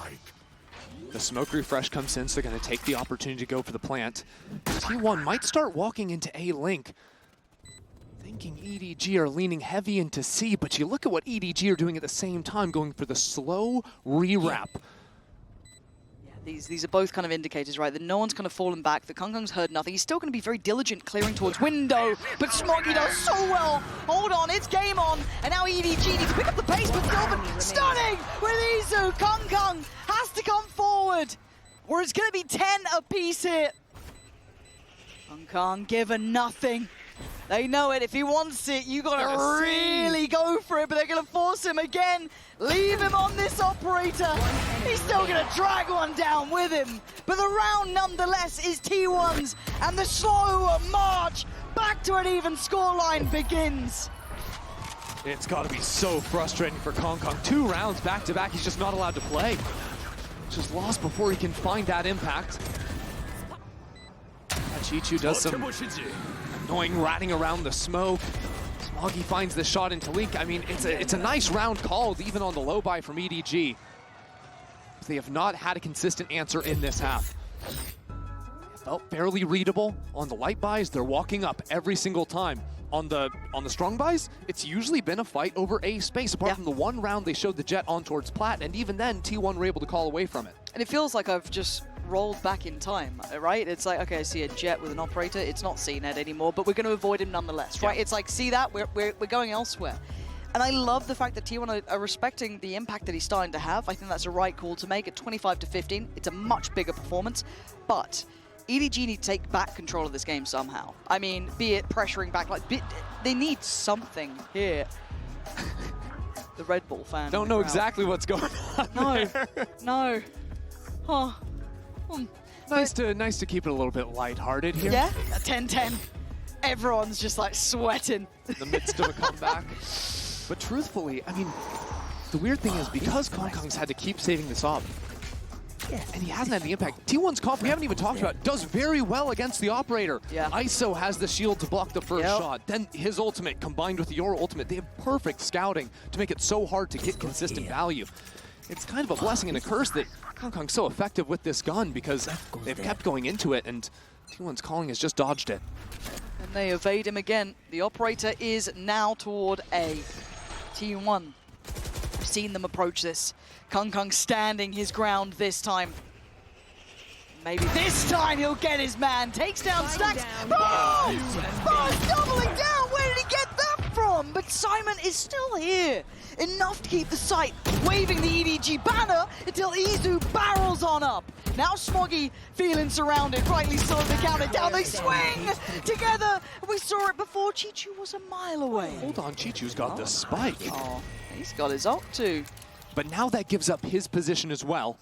The smoke refresh comes in, so they're going to take the opportunity to go for the plant. T1 might start walking into A link. Thinking EDG are leaning heavy into C, but you look at what EDG are doing at the same time, going for the slow re-wrap. These are both kind of indicators, right? That no one's kind of fallen back, that Kung Kung's heard nothing. He's still going to be very diligent clearing towards window, but Smoggy does so well. Hold on, it's game on, and now EDG needs to pick up the pace, but Sylvan stunning with Izu. Kung Kung has to come forward, or it's going to be 10 apiece here. Kung Kung given nothing. They know it. If he wants it, you gotta really go for it, but they're gonna force him again. Leave him on this operator. He's still gonna drag one down with him. But the round nonetheless is T1's, and the slow march back to an even scoreline begins. It's got to be so frustrating for Kong Kong. 2 rounds back to back, he's just not allowed to play. Just lost before he can find that impact. Chichu does some annoying ratting around the smoke. Smoggy finds the shot into Tarik. I mean, it's a nice round called, even on the low buy from EDG. They have not had a consistent answer in this half. Felt barely readable. On the light buys, they're walking up every single time. On the strong buys, it's usually been a fight over A space, apart from the one round they showed the Jet on towards Plat, and even then, T1 were able to call away from it. And it feels like I've just rolled back in time, right? It's like, okay, I see a Jet with an operator. It's not CNED anymore, but we're going to avoid him nonetheless, right? It's like, see that? We're going elsewhere. And I love the fact that T1 are respecting the impact that he's starting to have. I think that's a right call to make at 25-15. It's a much bigger performance, but EDG need to take back control of this game somehow. I mean, be it pressuring back, like they need something here. The Red Bull fan. Don't know exactly what's going on. No. Oh. Nice to keep it a little bit lighthearted here. Yeah, 10-10. Everyone's just like sweating. In the midst of a comeback. But truthfully, I mean, the weird thing is because Kong Kong's had to keep saving this up, and he hasn't had the impact. T1's comp, we haven't even talked about, does very well against the operator. Yeah. ISO has the shield to block the first shot. Then his ultimate combined with your ultimate, they have perfect scouting to make it so hard to get consistent value. It's kind of a blessing and a curse that Kong Kong's so effective with this gun because they've kept going into it, and T1's calling has just dodged it. And they evade him again. The operator is now toward A. T1. I've seen them approach this. Kung Kung standing his ground this time. Maybe this time he'll get his man. Takes down Stacks. Buzz doubling down. Where did he get that from? But Simon is still here. Enough to keep the sight. Waving the EDG banner until Izu barrels on up. Now Smoggy feeling surrounded. Rightly so, they count it down. They swing together. We saw it before. Chichu was a mile away. Hold on, Chichu's got the spike. Oh, he's got his ult too. But now that gives up his position as well.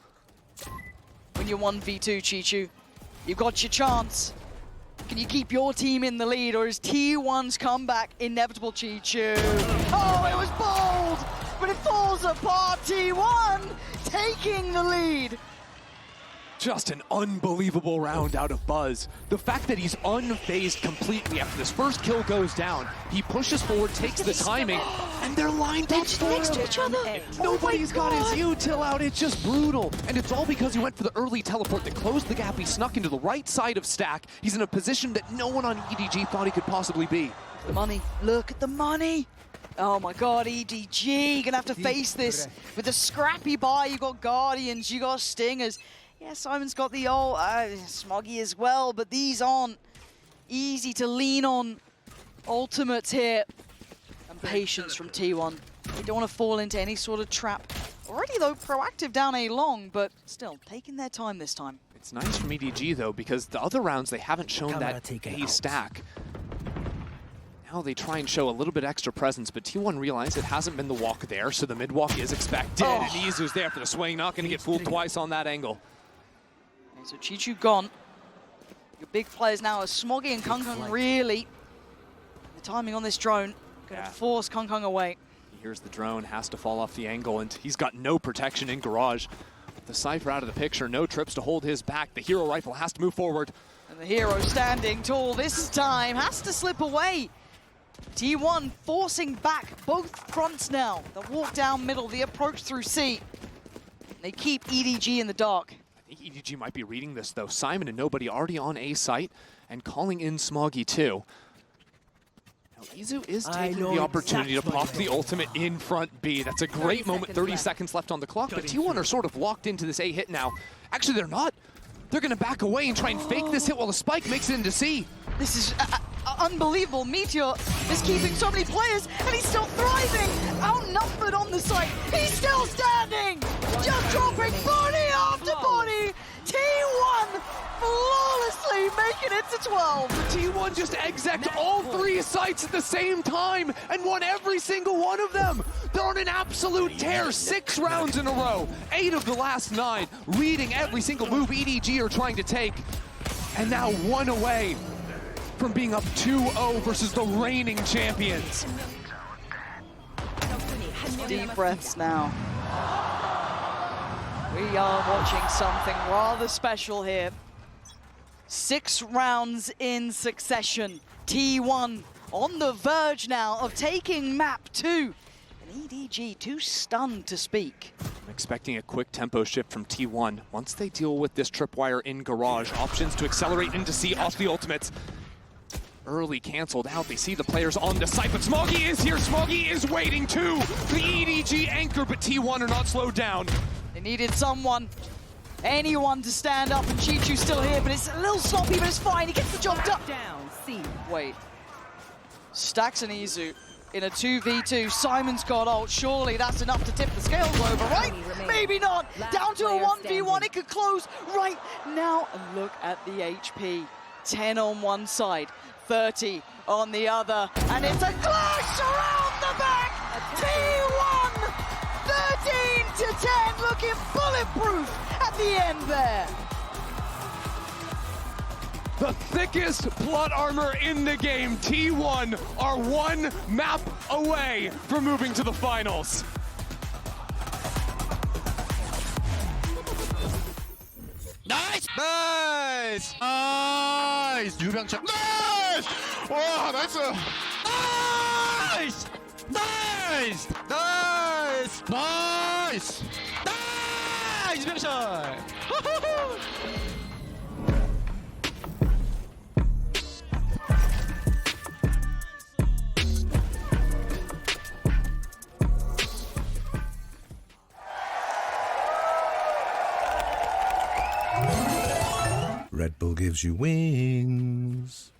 When you're 1v2, Chichu, you've got your chance. Can you keep your team in the lead, or is T1's comeback inevitable, Chichu? Oh, it was bold, but it falls apart. T1 taking the lead. Just an unbelievable round out of Buzz. The fact that he's unfazed completely after this first kill goes down, he pushes forward, takes the timing, and they're lined up for next to each other. Nobody's got his util out. It's just brutal. And it's all because he went for the early teleport that closed the gap. He snuck into the right side of Stack. He's in a position that no one on EDG thought he could possibly be. The money. Look at the money. Oh my god, EDG gonna have to face this with a scrappy buy. You got Guardians, you got Stingers. Yeah, Simon's got the old Smoggy as well, but these aren't easy to lean on. Ultimates here. And patience from T1. They don't want to fall into any sort of trap. Already, though, proactive down A long, but still, taking their time this time. It's nice from EDG though, because the other rounds they haven't shown that A stack. Now they try and show a little bit extra presence, but T1 realized it hasn't been the walk there, so the mid walk is expected. And Izu's there for the swing, not going to get fooled twice on that angle. Okay, so Chichu gone. Your big players now are Smoggy and Kung Kung really. The timing on this drone going to force Kung Kung away. Here's the drone, has to fall off the angle, and he's got no protection in Garage. With the Cypher out of the picture, no trips to hold his back. The hero rifle has to move forward. And the hero standing tall this time has to slip away. T1 forcing back both fronts now. The walk down middle, the approach through C. They keep EDG in the dark. I think EDG might be reading this though. Simon and nobody already on A site and calling in Smoggy too. Now Izu is taking the opportunity to pop the ultimate in front B. That's a great moment, 30 seconds left on the clock, but T1 are sort of locked into this A hit now. Actually, they're not. They're gonna back away and try and fake this hit while the spike makes it into C. This is unbelievable. Meteor is keeping so many players, and he's still thriving. Outnumbered on the site. He's still standing. Just dropping body after body. T1 flawlessly making it to 12. T1 just execed all 3 sites at the same time and won every single one of them. They're on an absolute tear, 6 rounds in a row, 8 of the last 9, reading every single move EDG are trying to take. And now 1 away from being up 2-0 versus the reigning champions. Deep breaths now. We are watching something rather special here. 6 rounds in succession. T1 on the verge now of taking map 2. And EDG too stunned to speak. I'm expecting a quick tempo shift from T1. Once they deal with this tripwire in Garage, options to accelerate into C off the ultimates. Early canceled out. They see the players on the site, but Smoggy is here. Smoggy is waiting too. The EDG anchor, but T1 are not slowed down. They needed someone, anyone to stand up, and Chichu's still here, but it's a little sloppy, but it's fine. He gets the job done. Down, C. Wait. Stacks and Izu in a 2v2. Simon's got ult. Surely that's enough to tip the scales over, right? Maybe not. Down to a 1v1. It could close right now. And look at the HP. 10 on one side, 30 on the other. And it's a clash around the back. T1, 13 to 10, looking bulletproof at the end there. The thickest plot armor in the game, T1 are 1 map away from moving to the finals. 나이스! 나이스! 나이스! 유병철 나이스! 와 나이스! 나이스! 나이스! 나이스! 나이스! 나이스! 유병철! Red Bull gives you wings.